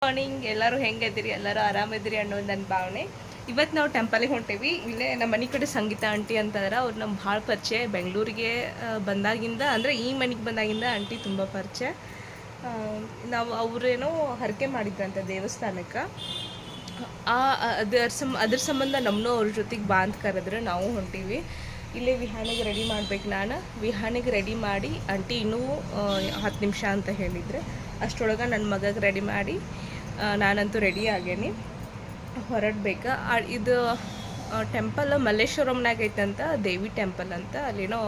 Morning. ಎಲ್ಲರೂ ಹೆಂಗಿದ್ದೀರಿ? ಎಲ್ಲರೂ ಆರಾಮಿದ್ದೀರಿ ಅನ್ನೋದು ನನ್ನ ಭಾವನೆ. ಇವತ್ತು ನಾವು ಟೆಂಪಲಿಗೆ ಹೊಂಟೇವಿ. ಇಲ್ಲೇ ನಮ್ಮ ಮನೆ ಕಡೆ ಸಂಗೀತ ಆಂಟಿ ಅಂತಂದ್ರೆ ಅವ್ರು ನಮ್ಗೆ ಭಾಳ ಪರಿಚಯ. ಬೆಂಗಳೂರಿಗೆ ಬಂದಾಗಿಂದ ಅಂದರೆ ಈ ಮನೆಗೆ ಬಂದಾಗಿಂದ ಆಂಟಿ ತುಂಬ ಪರಿಚಯ. ನಾವು ಅವರೇನೋ ಹರಕೆ ಮಾಡಿದ್ರಂತೆ ದೇವಸ್ಥಾನಕ್ಕೆ. ಅದ್ರ ಸಂಬಂಧ ನಮ್ಮನ್ನೂ ಅವ್ರ ಜೊತೆಗೆ ಬಾಂಧ್ ಕರೆದ್ರೆ ನಾವು ಹೊಂಟೀವಿ. ಇಲ್ಲೇ ವಿಹಾನಿಗೆ ರೆಡಿ ಮಾಡ್ಬೇಕು. ನಾನು ವಿಹಾನಿಗೆ ರೆಡಿ ಮಾಡಿ ಆಂಟಿ ಇನ್ನೂ 10 ನಿಮಿಷ ಅಂತ ಹೇಳಿದರೆ ಅಷ್ಟರೊಳಗೆ ನನ್ನ ಮಗಗೆ ರೆಡಿ ಮಾಡಿ ನಾನಂತೂ ರೆಡಿ ಆಗೇನಿ, ಹೊರಡ್ಬೇಕು. ಇದು ಟೆಂಪಲ್ ಮಲ್ಲೇಶ್ವರಂನಾಗ ಐತಂತ, ದೇವಿ ಟೆಂಪಲ್ ಅಂತ. ಅಲ್ಲೇನೋ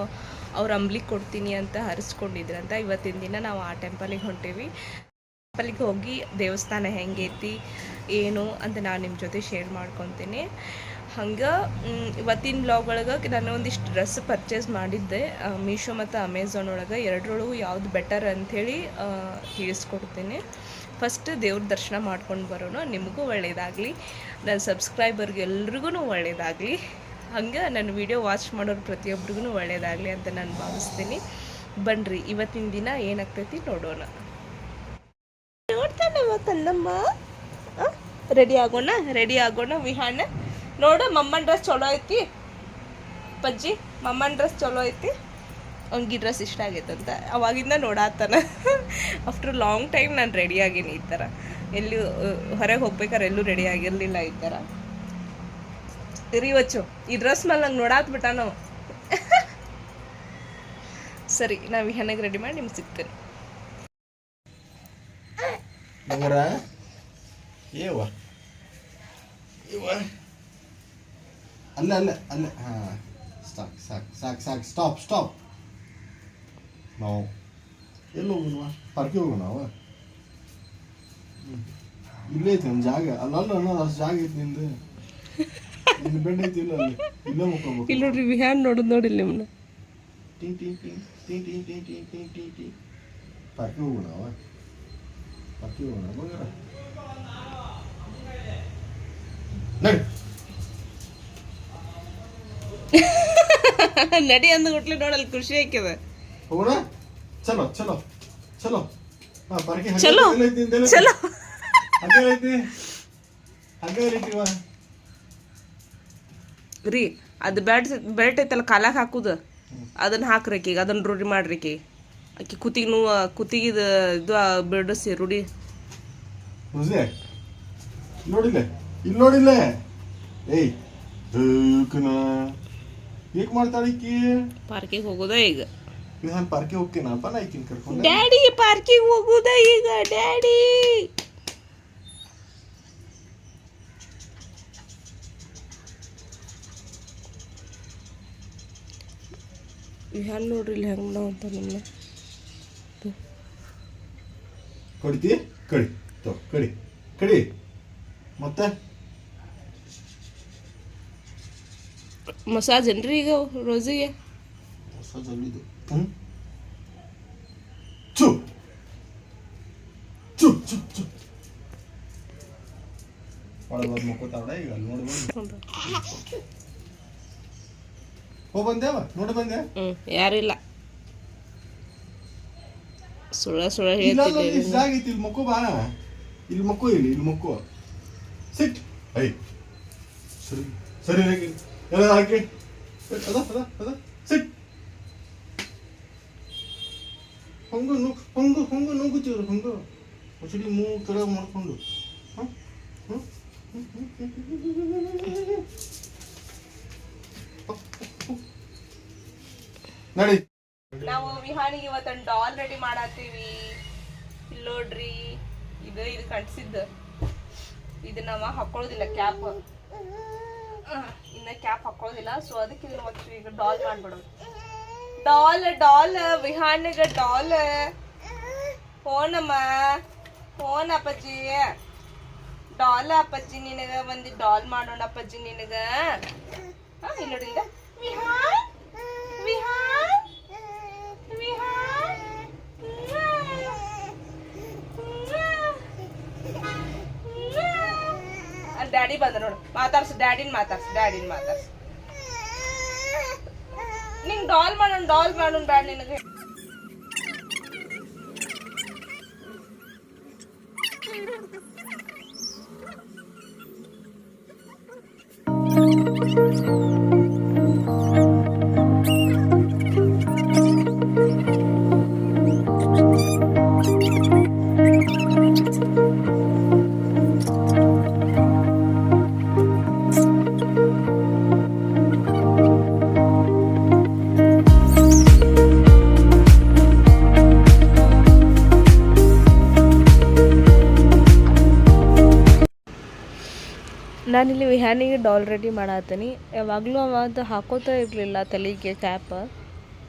ಅವ್ರು ಅಂಬ್ಲಿ ಕೊಡ್ತೀನಿ ಅಂತ ಹರಿಸ್ಕೊಂಡಿದ್ರಂತ. ಇವತ್ತಿನ ದಿನ ನಾವು ಆ ಟೆಂಪಲಿಗೆ ಹೊಂಟೇವಿ. ಟೆಂಪಲಿಗೆ ಹೋಗಿ ದೇವಸ್ಥಾನ ಹೆಂಗೈತಿ ಏನು ಅಂತ ನಾನು ನಿಮ್ಮ ಜೊತೆ ಶೇರ್ ಮಾಡ್ಕೊತೀನಿ. ಹಂಗೆ ಇವತ್ತಿನ ಬ್ಲಾಗ್ ಒಳಗೆ ನಾನು ಒಂದಿಷ್ಟು ಡ್ರೆಸ್ ಪರ್ಚೇಸ್ ಮಾಡಿದ್ದೆ ಮೀಶೋ ಮತ್ತು ಅಮೆಝಾನ್ ಒಳಗೆ. ಎರಡರೊಳಗೂ ಯಾವ್ದು ಬೆಟರ್ ಅಂಥೇಳಿ ತಿಳಿಸ್ಕೊಡ್ತೀನಿ. ಫಸ್ಟ್ ದೇವ್ರ ದರ್ಶನ ಮಾಡ್ಕೊಂಡು ಬರೋಣ. ನಿಮಗೂ ಒಳ್ಳೆಯದಾಗಲಿ, ನನ್ನ ಸಬ್ಸ್ಕ್ರೈಬರ್ಗೆ ಎಲ್ರಿಗೂ ಒಳ್ಳೆಯದಾಗಲಿ, ಹಂಗೆ ನನ್ನ ವಿಡಿಯೋ ವಾಚ್ ಮಾಡೋರು ಪ್ರತಿಯೊಬ್ರಿಗೂ ಒಳ್ಳೆಯದಾಗಲಿ ಅಂತ ನಾನು ಭಾವಿಸ್ತೀನಿ. ಬನ್ನಿರಿ ಇವತ್ತಿನ ದಿನ ಏನಾಗ್ತೈತಿ ನೋಡೋಣ. ನೋಡ್ತಾನಮ್ಮ ಕಣ್ಣಮ್ಮ. ರೆಡಿ ಆಗೋಣ ವಿಹಾನ. ನೋಡು ಮಮ್ಮನ ಡ್ರೆಸ್ ಚಲೋ ಐತಿ ಪಜ್ಜಿ, ಮಮ್ಮನ ಡ್ರೆಸ್ ಚಲೋ ಐತಿ. ಅವ್ನಿಗೆ ಈ ಡ್ರೆಸ್ ಇಷ್ಟ ಆಗೈತಂತ ಅವಾಗಿಂದ ನೋಡಾತಾನ. ಆಫ್ಟರ್ ಲಾಂಗ್ ಟೈಮ್ ನಾನು ರೆಡಿ ಆಗೀನಿ ಈ ಥರ. ಎಲ್ಲೂ ಹೊರಗೆ ಹೋಗ್ಬೇಕಾದ್ರೆ ಎಲ್ಲೂ ರೆಡಿ ಆಗಿರಲಿಲ್ಲ ಈ ಥರ. ವಚ್ಚು ಈ ಡ್ರೆಸ್ ಮೇಲೆ ನಂಗೆ ನೋಡಾತ್ಬಿಟ್ಟ ನಾವು. ಸರಿ, ನಾವು ವಿಹಾನಿಗೆ ರೆಡಿ ಮಾಡಿ ನಿಮ್ಗೆ ಸಿಗ್ತೇನೆ. ಅಲ್ಲ ಹಾಂ, ಸ್ಟಾಪ್. ನಾವು ಎಲ್ಲಿ ಹೋಗೋಣ? ಪಾರ್ಕಿಗೆ ಹೋಗೋಣ ನಾವು. ಇಲ್ಲೇ ಐತಿ ನಮ್ಮ ಜಾಗ. ಅಲ್ಲಲ್ಲ ಅಷ್ಟು ಜಾಗ ಐತಿ ನಿಂದು. ನಿನ್ನ ಬೆಡ್ ಐತಿ ಇಲ್ಲ ಅಲ್ಲಿ, ಇಲ್ಲೇ ಮುಕ್ಕೋಬೇಕು. ಇಲ್ಲಿ ನೋಡ್ರಿ ವಿಹಾನ್ ನೋಡಿಲ್ಲ ನಿಮ್ಮನ್ನ. ಪಾರ್ಕಿಗೆ ಹೋಗೋಣ ನಾವು. ಪಾರ್ಕಿಗೆ ಹೋಗೋಣ ಬಂಗಾರ. ನಡಿ ಅಂದ್ಬಿಟ್ಲಿ ನೋಡಲ್ಲಿ ಖುಷಿ ಆಯ್ತದ. ಹೋಗೋಣ. ಚಲೋ ಪಾರ್ಕಿಗೆ ಚಲೋ ರೀ. ಅದು ಬೆಲ್ಟ್ ಐತಲ್ಲ ಕಾಲಾಗ ಹಾಕುದು, ಅದನ್ನ ಹಾಕ್ರಿ ಈಗ. ಅದನ್ನ ರೂಢಿ ಮಾಡ್ರಿ ಆಕಿ ಕುತ್ತಿಗೆ ಇದು ಬಿಡಿಸಿ ರೂಢಿ. ನೋಡಿಲ್ಲ ಏಯ್ ಹೇಗೆ ಮಾಡ್ತಾಳೆ ಈಕಿ? ಪಾರ್ಕಿಗೆ ಹೋಗೋದ ಈಗ. ನಾನು ಪಾರ್ಕಿಗೆ ಹೋಗ್ತೀನಪ್ಪ. ನಾ ಈಕಿನ ಕರ್ಕೊಂಡು ಡ್ಯಾಡಿ ಪಾರ್ಕಿಗೆ ಹೋಗೋದ ಈಗ. ಡ್ಯಾಡಿ ವಿಹಾನ್ ನೋಡ್ರಿ ಇಲ್ಲಿ ಹೆಂಗ್ ನಾವು ಅಂತ ನಿಮ್ಮನ್ನ ಕಡಿತಿ. ಕಡಿ ಮತ್ತೆ ಮಸಾಜ್ ಏನ್ರಿ ಈಗ ರೋಜಿಗೆ? ಮಸಾಜ್ ಅಲ್ಲಿದು. ಚು ಒಳಗೆ ಮುಕ್ಕೋತಾವಡ ಈಗ. ನೋಡಿ ಬಂದೇವ. ನೋಡಿ ಬಂದೆ. ಯಾರಿಲ್ಲ, ಸುಳ್ಳ ಹೇಳ್ತಿದ್ದೆ. ಇಲ್ಲಿ ಮಕ್ಕೋ ಬಾ. ಇಲ್ಲಿ ಮಕ್ಕೋ ಸಿಟ್. ಐ ಸರಿ ಎಲ್ಲ ಹಾಕಿ ಅದ ಸಿಟ್. ಹಂಗ ನುಗ್ಗುತ್ತೀವ್ರಿ. ಹಂಗ ಮುಸುಡಿ ಮೂಗು ಕೆಳಗೆ ಮಾಡ್ಕೊಂಡು ನಡಿ. ನಾವು ವಿಹಾನಿಗೆ ಇವತ್ತೊಂದು ಡಾಲ್ ರೆಡಿ ಮಾಡತ್ತೀವಿ. ಇಲ್ಲಿ ನೋಡ್ರಿ, ಇದು ಕಟ್ಸಿದ್ದು. ಇದು ನಾವು ಹಾಕೊಳ್ಳೋದಿಲ್ಲ ಕ್ಯಾಪ್. ಇನ್ನ ಕ್ಯಾಪ್ ಹಾಕೊಳ್ಳೋದಿಲ್ಲ. ಸೊ ಅದಕ್ಕೆ ಇದನ್ನ ಈಗ ಡಾಲ್ ಮಾಡ್ಬಿಡೋದು. ಡಾಲ್ ವಿಹಾನಿಗೆ ಡಾಲ್. ಫೋನ್ ಅಪ್ಪಾಜಿ. ಡಾಲ್ ಅಪ್ಪಾಜಿ ನಿನಗ ಒಂದು ಡಾಲ್ ಮಾಡೋಣ ಅಪ್ಪಾಜಿ ನಿನಗ. ಇಲ್ಲಿ ನೋಡಿಲ್ಲ ವಿಹಾನ್. ಡ್ಯಾಡಿ ಬಂದ ನೋಡು. ಮಾತಾಡ್ಸು ಡ್ಯಾಡಿನ ಮಾತಾಡ್ಸು. ನಿಂಗೆ ಡಾಲ್ ಮಾಡೋಣ ಬ್ಯಾಡ ನಿನಗೆ. ನಾನಿಲ್ಲಿ ವಿಹಾನಿಗೆ ಡಾಲ್ ರೆಡಿ ಮಾಡತ್ತೀನಿ. ಯಾವಾಗಲೂ ಅದು ಹಾಕೋತಾ ಇರಲಿಲ್ಲ ತಲೆಗೆ ಕ್ಯಾಪ್.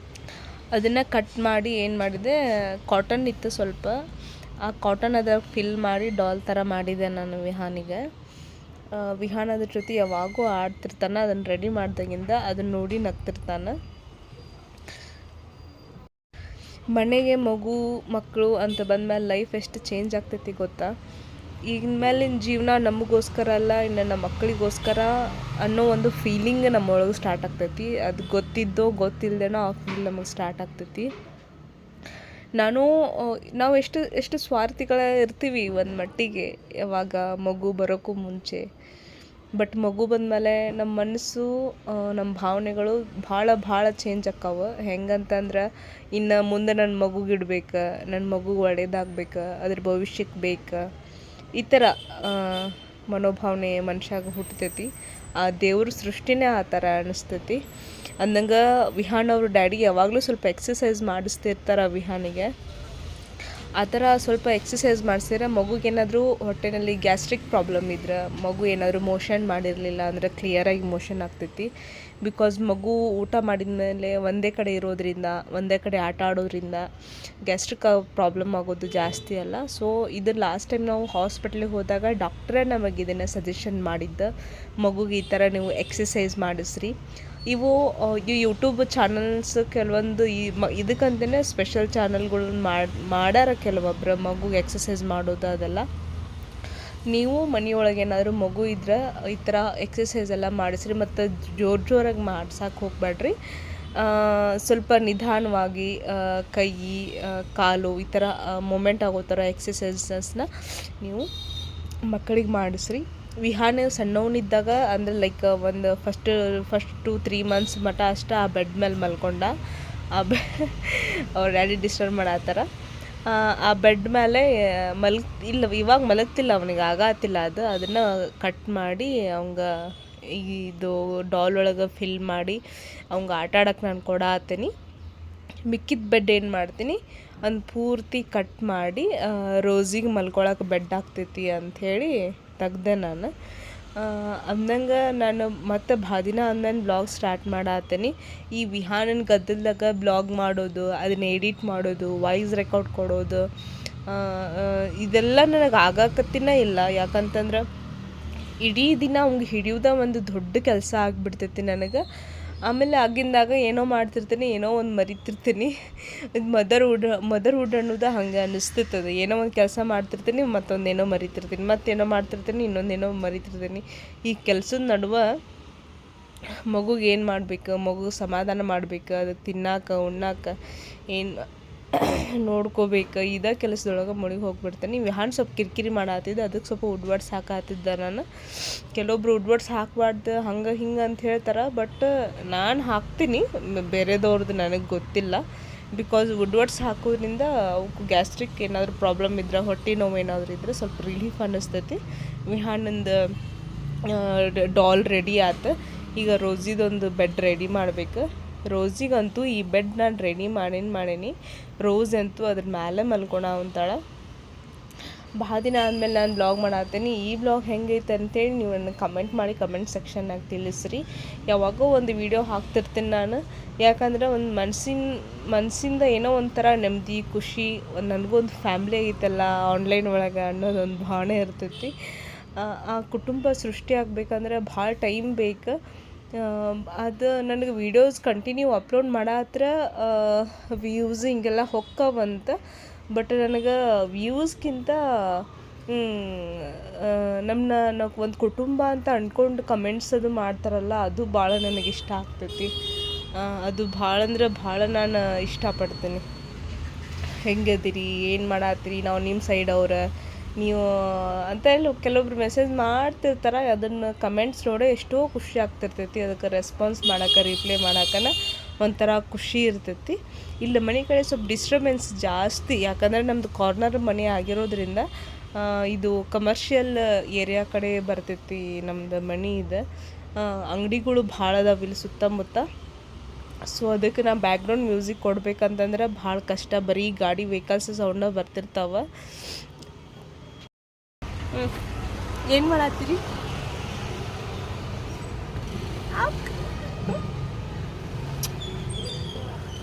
ಅದನ್ನು ಕಟ್ ಮಾಡಿ ಏನು ಮಾಡಿದೆ, ಕಾಟನ್ ಇತ್ತು ಸ್ವಲ್ಪ, ಆ ಕಾಟನ್ ಅದ್ರಾಗ ಫಿಲ್ ಮಾಡಿ ಡಾಲ್ ಥರ ಮಾಡಿದೆ ನಾನು ವಿಹಾನಿಗೆ. ವಿಹಾನ್ ಅದ್ರ ಜೊತೆ ಯಾವಾಗೂ ಆಡ್ತಿರ್ತಾನೆ. ಅದನ್ನು ರೆಡಿ ಮಾಡ್ದಾಗಿಂದ ಅದನ್ನು ನೋಡಿ ನಗ್ತಿರ್ತಾನೆ. ಮನೆಗೆ ಮಗು ಮಕ್ಕಳು ಅಂತ ಬಂದಮೇಲೆ ಲೈಫ್ ಎಷ್ಟು ಚೇಂಜ್ ಆಗ್ತೈತಿ ಗೊತ್ತಾ. ಈಗಿನ ಮೇಲಿನ ಜೀವನ ನಮಗೋಸ್ಕರ ಅಲ್ಲ, ಇನ್ನು ನಮ್ಮ ಮಕ್ಕಳಿಗೋಸ್ಕರ ಅನ್ನೋ ಒಂದು ಫೀಲಿಂಗ್ ನಮ್ಮೊಳಗೆ ಸ್ಟಾರ್ಟ್ ಆಗ್ತೈತಿ. ಅದು ಗೊತ್ತಿದ್ದೋ ಗೊತ್ತಿಲ್ಲದೇನೋ ಆ ಫೀಲ್ ನಮಗೆ ಸ್ಟಾರ್ಟ್ ಆಗ್ತೈತಿ. ನಾವು ಎಷ್ಟು ಸ್ವಾರ್ಥಿಗಳ ಇರ್ತೀವಿ ಒಂದು ಮಟ್ಟಿಗೆ ಯಾವಾಗ ಮಗು ಬರೋಕ್ಕೂ ಮುಂಚೆ. ಬಟ್ ಮಗು ಬಂದಮೇಲೆ ನಮ್ಮ ಮನಸ್ಸು, ನಮ್ಮ ಭಾವನೆಗಳು ಭಾಳ ಚೇಂಜ್ ಆಕ್ಕಾವ. ಹೆಂಗಂತಂದ್ರೆ ಇನ್ನು ಮುಂದೆ ನನ್ನ ಮಗುಗೆ ಇಡ್ಬೇಕು, ನನ್ನ ಮಗುಗೆ ಒಳ್ಳೇದಾಗ್ಬೇಕು, ಅದ್ರ ಭವಿಷ್ಯಕ್ಕೆ ಬೇಕು, ಈ ಥರ ಮನೋಭಾವನೆ ಮನುಷ್ಯಾಗ ಹುಟ್ಟತೈತಿ. ಆ ದೇವ್ರ ಸೃಷ್ಟಿನೇ ಆ ಥರ ಅನ್ನಿಸ್ತೈತಿ. ಅಂದಂಗೆ ವಿಹಾನ್ ಅವ್ರ ಡ್ಯಾಡಿ ಯಾವಾಗಲೂ ಸ್ವಲ್ಪ ಎಕ್ಸಸೈಸ್ ಮಾಡಿಸ್ತಿರ್ತಾರೆ ವಿಹಾನಿಗೆ. ಆ ಥರ ಸ್ವಲ್ಪ ಎಕ್ಸಸೈಸ್ ಮಾಡಿಸಿದ್ರೆ ಮಗುಗೇನಾದರೂ ಹೊಟ್ಟೆನಲ್ಲಿ ಗ್ಯಾಸ್ಟ್ರಿಕ್ ಪ್ರಾಬ್ಲಮ್ ಇದ್ರೆ, ಮಗು ಏನಾದರೂ ಮೋಷನ್ ಮಾಡಿರಲಿಲ್ಲ ಅಂದರೆ ಕ್ಲಿಯರಾಗಿ ಮೋಷನ್ ಆಗ್ತೈತಿ. ಬಿಕಾಸ್ ಮಗು ಊಟ ಮಾಡಿದ ಮೇಲೆ ಒಂದೇ ಕಡೆ ಇರೋದ್ರಿಂದ, ಒಂದೇ ಕಡೆ ಆಟ ಆಡೋದ್ರಿಂದ ಗ್ಯಾಸ್ಟ್ರಿಕ್ ಪ್ರಾಬ್ಲಮ್ ಆಗೋದು ಜಾಸ್ತಿ ಅಲ್ಲ. ಸೊ ಇದು ಲಾಸ್ಟ್ ಟೈಮ್ ನಾವು ಹಾಸ್ಪಿಟ್ಲಿಗೆ ಹೋದಾಗ ಡಾಕ್ಟ್ರೇ ನಮಗೆ ಇದನ್ನು ಸಜೆಷನ್ ಮಾಡಿದ್ದು, ಮಗುಗೆ ಈ ಥರ ನೀವು ಎಕ್ಸಸೈಸ್ ಮಾಡಿಸ್ರಿ. ಇವು ಯೂಟ್ಯೂಬ್ ಚಾನಲ್ಸ್ ಕೆಲವೊಂದು ಇದಕ್ಕಂತಲೇ ಸ್ಪೆಷಲ್ ಚಾನಲ್ಗಳನ್ನ ಮಾಡ್ಯಾರ ಕೆಲವೊಬ್ರು ಮಗುಗೆ ಎಕ್ಸಸೈಸ್ ಮಾಡೋದು ಅದೆಲ್ಲ. ನೀವು ಮನೆಯೊಳಗೆ ಏನಾದರೂ ಮಗು ಇದ್ರೆ ಈ ಥರ ಎಕ್ಸಸೈಸ್ ಎಲ್ಲ ಮಾಡಿಸ್ರಿ. ಮತ್ತು ಜೋರಾಗಿ ಮಾಡ್ಸಕ್ಕೆ ಹೋಗ್ಬೇಡ್ರಿ. ಸ್ವಲ್ಪ ನಿಧಾನವಾಗಿ ಕೈ ಕಾಲು ಈ ಥರ ಮೂಮೆಂಟ್ ಆಗೋ ಥರ ಎಕ್ಸಸೈಸಸ್ನ ನೀವು ಮಕ್ಕಳಿಗೆ ಮಾಡಿಸ್ರಿ. ವಿಹಾನ್ ಸಣ್ಣವನಿದ್ದಾಗ ಅಂದರೆ ಲೈಕ್ ಒಂದು ಫಸ್ಟ್ 2-3 ಮಂತ್ಸ್ ಮಟ್ಟ ಅಷ್ಟೇ ಆ ಬೆಡ್ ಮೇಲೆ ಮಲ್ಕೊಂಡ. ಅವ್ರ ಡ್ಯಾಡಿ ಡಿಸ್ಟರ್ಬ್ ಮಾಡತ್ತಾರ. ಆ ಬೆಡ್ ಮೇಲೆ ಇವಾಗ ಮಲಗ್ತಿಲ್ಲ, ಅವನಿಗೆ ಆಗತ್ತಿಲ್ಲ. ಅದನ್ನು ಕಟ್ ಮಾಡಿ ಅವಂಗೆ ಇದು ಡಾಲ್ ಒಳಗೆ ಫಿಲ್ ಮಾಡಿ ಅವಂಗೆ ಆಟ ಆಡೋಕ್ಕೆ ನಾನು ಕೊಡತ್ತೀನಿ. ಮಿಕ್ಕಿದ ಬೆಡ್ ಏನು ಮಾಡ್ತೀನಿ, ಒಂದು ಪೂರ್ತಿ ಕಟ್ ಮಾಡಿ ರೋಸಿಗೆ ಮಲ್ಕೊಳಕ್ಕೆ ಬೆಡ್ ಆಗ್ತೈತಿ ಅಂಥೇಳಿ ತೆಗ್ದೆ ನಾನು. ಅಂದಂಗೆ ನಾನು ಮತ್ತೆ ದಿನ ಅಂದಂಗೆ ಬ್ಲಾಗ್ ಸ್ಟಾರ್ಟ್ ಮಾಡತ್ತೀನಿ. ಈ ವಿಹಾನನ ಗದ್ದಲ್ದಾಗ ಬ್ಲಾಗ್ ಮಾಡೋದು, ಅದನ್ನ ಎಡಿಟ್ ಮಾಡೋದು, ವಾಯ್ಸ್ ರೆಕಾರ್ಡ್ ಕೊಡೋದು, ಇದೆಲ್ಲ ನನಗೆ ಆಗಾಕತ್ತಿನೇ ಇಲ್ಲ. ಯಾಕಂತಂದ್ರೆ ಇಡೀ ದಿನ ಅವ್ಗೆ ಹಿಡಿಯೋದ ಒಂದು ದೊಡ್ಡ ಕೆಲಸ ಆಗಿಬಿಡ್ತೈತಿ ನನಗೆ. ಆಮೇಲೆ ಆಗಿಂದಾಗ ಏನೋ ಮಾಡ್ತಿರ್ತೀನಿ, ಏನೋ ಒಂದು ಮರಿತಿರ್ತೀನಿ. ಇದು ಮದರ್ಹುಡ್ ಅನ್ನೋದು ಹಂಗೆ ಅನ್ನಿಸ್ತೈತದೆ. ಏನೋ ಒಂದು ಕೆಲಸ ಮಾಡ್ತಿರ್ತೀನಿ, ಮತ್ತೊಂದೇನೋ ಮರಿತಿರ್ತೀನಿ, ಮತ್ತೇನೋ ಮಾಡ್ತಿರ್ತೀನಿ, ಇನ್ನೊಂದೇನೋ ಮರಿತಿರ್ತೀನಿ. ಈ ಕೆಲಸದ ನಡುವೆ ಮಗುಗೆ ಏನು ಮಾಡಬೇಕು, ಮಗುಗೆ ಸಮಾಧಾನ ಮಾಡಬೇಕು, ಅದಕ್ಕೆ ತಿನ್ನಾಕ ಉಣ್ಣಾಕ ಏನು ನೋಡ್ಕೋಬೇಕು, ಇದೇ ಕೆಲಸದೊಳಗೆ ಮುಳುಗಿ ಹೋಗ್ಬಿಡ್ತೀನಿ. ವಿಹಾನ್ ಸ್ವಲ್ಪ ಕಿರಿಕಿರಿ ಮಾಡತ್ತಿದ್ದೆ, ಅದಕ್ಕೆ ಸ್ವಲ್ಪ ವುಡ್ವರ್ಡ್ಸ್ ಹಾಕತ್ತಿದ್ದೆ ನಾನು. ಕೆಲವೊಬ್ರು ವುಡ್ವರ್ಡ್ಸ್ ಹಾಕಬಾರ್ದು ಹಂಗೆ ಹಿಂಗೆ ಅಂತ ಹೇಳ್ತಾರೆ. ಬಟ್ ನಾನು ಹಾಕ್ತೀನಿ, ಬೇರೆದವ್ರದ್ದು ನನಗೆ ಗೊತ್ತಿಲ್ಲ. ಬಿಕಾಸ್ ವುಡ್ವರ್ಡ್ಸ್ ಹಾಕೋದ್ರಿಂದ ಅವಕ್ಕೆ ಗ್ಯಾಸ್ಟ್ರಿಕ್ ಏನಾದರೂ ಪ್ರಾಬ್ಲಮ್ ಇದ್ರೆ, ಹೊಟ್ಟೆ ನೋವು ಏನಾದರೂ ಇದ್ದರೆ ಸ್ವಲ್ಪ ರಿಲೀಫ್ ಅನ್ನಿಸ್ತೈತಿ. ವಿಹಾನಂದು ಡಾಲ್ ರೆಡಿ ಆಯ್ತು. ಈಗ ರೋಸಿದೊಂದು ಬೆಡ್ ರೆಡಿ ಮಾಡಬೇಕು. ರೋಸಿಗಂತೂ ಈ ಬೆಡ್ ನಾನು ರೆಡಿ ಮಾಡೇನಿ. ರೋಸ್ ಅಂತೂ ಅದ್ರ ಮೇಲೆ ಮಲ್ಕೊಳ ಅಂತಾಳೆ. ಭಾಳ ದಿನ ಆದಮೇಲೆ ನಾನು ಬ್ಲಾಗ್ ಮಾಡತ್ತೀನಿ. ಈ ಬ್ಲಾಗ್ ಹೆಂಗೈತೆ ಅಂತೇಳಿ ನೀವು ನನಗೆ ಕಮೆಂಟ್ ಮಾಡಿ ಕಮೆಂಟ್ ಸೆಕ್ಷನ್ನಾಗ ತಿಳಿಸ್ರಿ. ಯಾವಾಗೋ ಒಂದು ವಿಡಿಯೋ ಹಾಕ್ತಿರ್ತೀನಿ ನಾನು. ಯಾಕಂದರೆ ಒಂದು ಮನಸ್ಸಿಂದ ಏನೋ ಒಂಥರ ನೆಮ್ಮದಿ ಖುಷಿ, ನನಗೊಂದು ಫ್ಯಾಮ್ಲಿ ಐತಲ್ಲ ಆನ್ಲೈನ್ ಒಳಗೆ ಅನ್ನೋದೊಂದು ಭಾವನೆ ಇರ್ತೈತಿ. ಆ ಕುಟುಂಬ ಸೃಷ್ಟಿ ಆಗಬೇಕಂದ್ರೆ ಭಾಳ ಟೈಮ್ ಬೇಕು. ಅದು ನನಗೆ ವೀಡಿಯೋಸ್ ಕಂಟಿನ್ಯೂ ಅಪ್ಲೋಡ್ ಮಾಡತ್ರ ವ್ಯೂಸ್ ಹಿಂಗೆಲ್ಲ ಹೊಕ್ಕವಂತ. ಬಟ್ ನನಗೆ ವ್ಯೂಸ್ಗಿಂತ ನಾವು ಒಂದು ಕುಟುಂಬ ಅಂತ ಅಂದ್ಕೊಂಡು ಕಮೆಂಟ್ಸ್ ಅದು ಮಾಡ್ತಾರಲ್ಲ, ಅದು ಭಾಳ ನನಗೆ ಇಷ್ಟ ಆಗ್ತೈತಿ. ಅದು ಭಾಳ ಅಂದ್ರೆ ಭಾಳ ನಾನು ಇಷ್ಟಪಡ್ತೀನಿ. ಹೆಂಗದಿರಿ, ಏನು ಮಾಡತ್ತೀರಿ, ನಾವು ನಿಮ್ಮ ಸೈಡ್ ಅವ್ರ ನೀವು ಅಂತ ಹೇಳಿ ಕೆಲವೊಬ್ರು ಮೆಸೇಜ್ ಮಾಡ್ತಿರ್ತಾರೆ. ಅದನ್ನು ಕಮೆಂಟ್ಸ್ ನೋಡಿ ಎಷ್ಟೋ ಖುಷಿ ಆಗ್ತಿರ್ತೈತಿ. ಅದಕ್ಕೆ ರೆಸ್ಪಾನ್ಸ್ ಮಾಡೋಕೆ, ರಿಪ್ಲೈ ಮಾಡೋಕನ ಒಂಥರ ಖುಷಿ ಇರ್ತೈತಿ. ಇಲ್ಲ ಮನೆ ಕಡೆ ಸ್ವಲ್ಪ ಡಿಸ್ಟರ್ಬೆನ್ಸ್ ಜಾಸ್ತಿ. ಯಾಕಂದರೆ ನಮ್ಮದು ಕಾರ್ನರ್ ಮನೆ ಆಗಿರೋದ್ರಿಂದ ಇದು ಕಮರ್ಷಿಯಲ್ ಏರಿಯಾ ಕಡೆ ಬರ್ತೈತಿ ನಮ್ಮದು ಮನೆ ಇದೆ. ಅಂಗಡಿಗಳು ಭಾಳ ಅದಾವ ಇಲ್ಲಿ ಸುತ್ತಮುತ್ತ. ಸೊ ಅದಕ್ಕೆ ನಾ ಬ್ಯಾಕ್ಗ್ರೌಂಡ್ ಮ್ಯೂಸಿಕ್ ಕೊಡ್ಬೇಕಂತಂದ್ರೆ ಭಾಳ ಕಷ್ಟ. ಬರೀ ಗಾಡಿ ವೆಹಿಕಲ್ಸ್ ಸೌಂಡ ಬರ್ತಿರ್ತಾವೆ. ಏನು ಮಾಡತ್ತೀರಿ?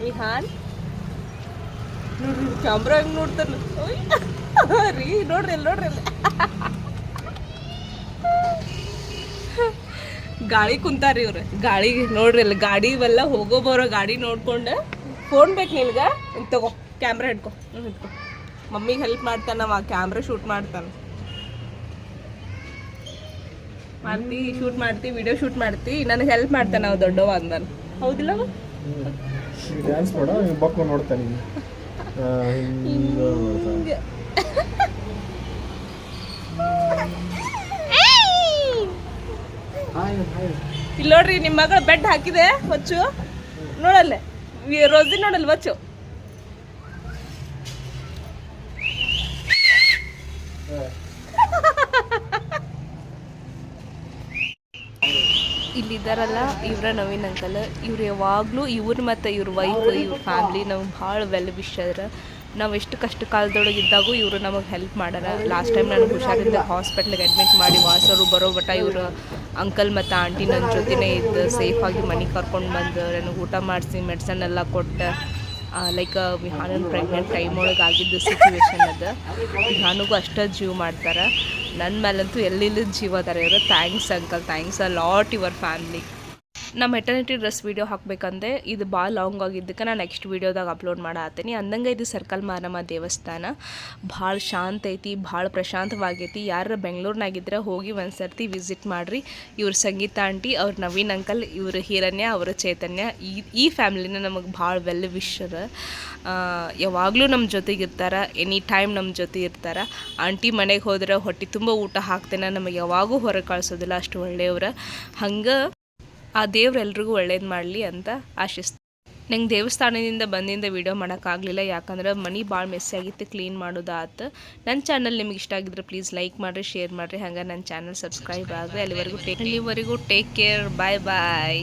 ವಿಹಾನ್ ನೋಡ್ರಿ ಕ್ಯಾಮ್ರಾ ಹೆಂಗ್ ನೋಡ್ತಾನ ರೀ ನೋಡ್ರಿ ಅಲ್ಲಿ ನೋಡ್ರಿ ಅಲ್ಲಿ ಗಾಳಿ ಕುಂತಾರಿ ಇವ್ರು ಗಾಳಿ ನೋಡ್ರಿ ಅಲ್ಲಿ ಗಾಡಿ ಇವೆಲ್ಲ ಹೋಗೋ ಬರೋ ಗಾಡಿ ನೋಡ್ಕೊಂಡು ಫೋನ್ ಬೇಕು ನಿನ್ಗೆ ತಗೋ ಕ್ಯಾಮ್ರಾ ಹಿಡ್ಕೊ ಹಿಡ್ಕೊ ಮಮ್ಮಿಗೆ ಹೆಲ್ಪ್ ಮಾಡ್ತಾನವ ಕ್ಯಾಮ್ರಾ ಶೂಟ್ ಮಾಡ್ತಾನೆ ಶೂಟ್ ಮಾಡ್ತಿ ವಿಡಿಯೋ ಶೂಟ್ ಮಾಡ್ತಿ ನನಗೆ ಹೆಲ್ಪ್ ಮಾಡ್ತಾನೆ ಅವ ದೊಡ್ಡವ ಅಂದನ್ ಹೌದಿಲ್ಲ ಡ್ಯಾನ್ಸ್ ಮಾಡ ಬಕ್ಕ ನೋಡ್ತಾನೆ ಇಲ್ಲಿ ನೋಡ್ರಿ ನಿಮ್ಮ ಮಗಳು ಬೆಡ್ ಹಾಕಿದೆ ಹೊಚ್ಚು ನೋಡಲ್ಲೇ ರೋಸಿ ನೋಡಲ್ ಹೊಚ್ಚು ಇಲ್ಲಿದ್ದಾರಲ್ಲ ಇವರ ನವೀನ್ ಅಂಕಲ್ ಇವ್ರು ಯಾವಾಗಲೂ ಇವ್ರು ಮತ್ತು ಇವ್ರ ವೈಫ್ ಇವ್ರ ಫ್ಯಾಮ್ಲಿ ನಮ್ಗೆ ಭಾಳ ವೆಲ್ ವಿಷರ ನಾವು ಎಷ್ಟು ಕಷ್ಟ ಕಾಲದೊಳಗೆ ಇದ್ದಾಗೂ ಇವರು ನಮಗೆ ಹೆಲ್ಪ್ ಮಾಡ್ಯಾರ ಲಾಸ್ಟ್ ಟೈಮ್ ನನಗೆ ಹುಷಾರಿದ್ದ ಹಾಸ್ಪಿಟ್ಲಿಗೆ ಅಡ್ಮಿಟ್ ಮಾಡಿ ವಾಸರು ಬರೋ ಬಟ ಇವರು ಅಂಕಲ್ ಮತ್ತು ಆಂಟಿ ನನ್ನ ಜೊತೆನೇ ಇದ್ದು ಸೇಫಾಗಿ ಮನೆಗೆ ಕರ್ಕೊಂಡು ಬಂದು ನನಗೆ ಊಟ ಮಾಡಿಸಿ ಮೆಡಿಸನ್ ಎಲ್ಲ ಕೊಟ್ಟು ಲೈಕ್ ವಿಹಾನನ ಪ್ರೆಗ್ನೆಂಟ್ ಟೈಮ್ ಒಳಗೆ ಆಗಿದ್ದು ಸಿಚುವೇಶನ್ ಅದು ವಿಹಾನಿಗೂ ಅಷ್ಟೇ ಜೀವ ಮಾಡ್ತಾರೆ ನನ್ನ ಮೇಲಂತೂ ಎಲ್ಲಿಲ್ಲದ ಜೀವ ಅದಾರೆ ಇವರು thanks uncle thanks a lot your family ನಮ್ಮ ಮೆಟರ್ನಿಟಿ ಡ್ರೆಸ್ ವೀಡಿಯೋ ಹಾಕಬೇಕಂದ್ರೆ ಇದು ಭಾಳ ಲಾಂಗ್ ಆಗಿದ್ದಕ್ಕೆ ನಾನು ನೆಕ್ಸ್ಟ್ ವೀಡಿಯೋದಾಗ ಅಪ್ಲೋಡ್ ಮಾಡತ್ತೀನಿ ಅಂದಂಗೆ ಇದು ಸರ್ಕಲ್ ಮಾರಮ್ಮ ದೇವಸ್ಥಾನ ಭಾಳ ಶಾಂತ ಐತಿ ಭಾಳ ಪ್ರಶಾಂತವಾಗೈತಿ ಯಾರು ಬೆಂಗಳೂರಿನಾಗಿದ್ದರೆ ಹೋಗಿ ಒಂದು ಸರ್ತಿ ವಿಸಿಟ್ ಮಾಡಿರಿ ಇವ್ರ ಸಂಗೀತ ಆಂಟಿ ಅವ್ರ ನವೀನ್ ಅಂಕಲ್ ಇವ್ರ ಹಿರಣ್ಯ ಅವರ ಚೈತನ್ಯ ಈ ಫ್ಯಾಮಿಲಿನ ನಮಗೆ ಭಾಳ ವೆಲ್ ವಿಶರ್ ಯಾವಾಗಲೂ ನಮ್ಮ ಜೊತೆಗೆ ಇರ್ತಾರೆ ಎನಿ ಟೈಮ್ ನಮ್ಮ ಜೊತೆ ಇರ್ತಾರೆ ಆಂಟಿ ಮನೆಗೆ ಹೋದ್ರೆ ಹೊಟ್ಟೆ ತುಂಬ ಊಟ ಹಾಕ್ತೇನೆ ನಮಗೆ ಯಾವಾಗೂ ಹೊರಗೆ ಕಳಿಸೋದಿಲ್ಲ ಅಷ್ಟು ಒಳ್ಳೆಯವ್ರು ಹಂಗೆ ಆ ದೇವ್ರು ಎಲ್ರಿಗೂ ಒಳ್ಳೇದು ಮಾಡಲಿ ಅಂತ ಆಶಿಸ್ತೀನಿ ನಂಗೆ ದೇವಸ್ಥಾನದಿಂದ ಬಂದಿಂದ ವೀಡಿಯೋ ಮಾಡೋಕ್ಕಾಗಲಿಲ್ಲ ಯಾಕಂದ್ರೆ ಮನೆ ಭಾಳ ಮೆಸ್ಸಿ ಆಗಿತ್ತು ಕ್ಲೀನ್ ಮಾಡೋದಾತು ನನ್ನ ಚಾನಲ್ ನಿಮ್ಗೆ ಇಷ್ಟ ಆಗಿದ್ರೆ ಪ್ಲೀಸ್ ಲೈಕ್ ಮಾಡಿರಿ ಶೇರ್ ಮಾಡಿರಿ ಹಂಗೆ ನನ್ನ ಚಾನಲ್ ಸಬ್ಸ್ಕ್ರೈಬ್ ಆಗಿರಿ ಅಲ್ಲಿವರೆಗೂ ಟೇಕ್ ಕೇರ್ ಬಾಯ್ ಬಾಯ್